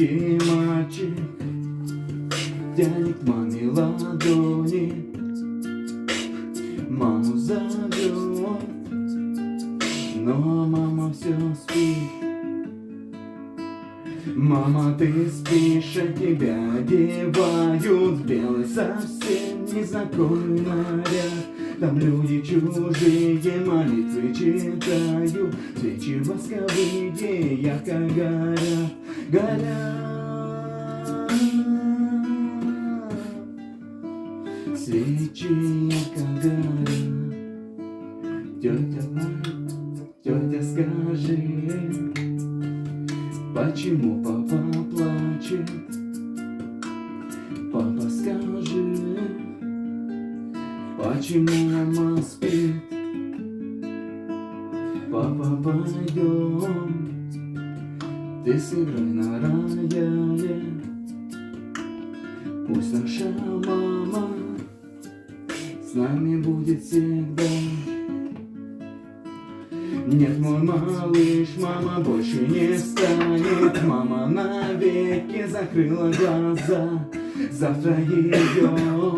маленький мальчик тянет к маме ладони, маму зовет, но мама все спит. Мама, ты спишь, а тебя одевают в белый совсем незнакомый наряд. Там люди чужие молитвы читают, свечи восковые ярко горят, горят. Свечи ярко горят. Тетя Варя, тетя, скажи, почему папа плачет? Папа, скажи, почему мама спит? Папа, пойдем, ты сыграй на рояле. Пусть наша мама с нами будет всегда. Нет, мой малыш, мама больше не станет. Мама навеки закрыла глаза. Завтра ее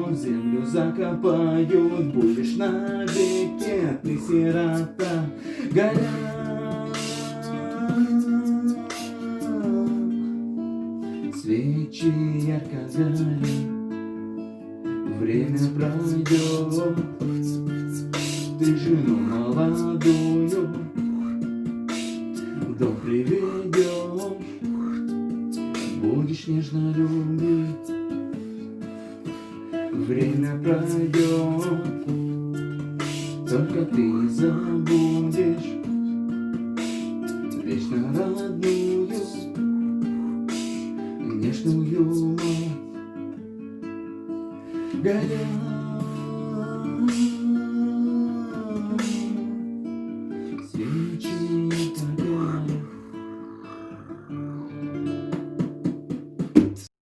в землю закопают. Будешь навеки, ты сирота. Горят свечи ярко горят. Время пройдет, ты жену молодую в дом приведешь, будешь нежно любить. Время пройдет, только ты не забудешь вечно родную нежную мать. Горят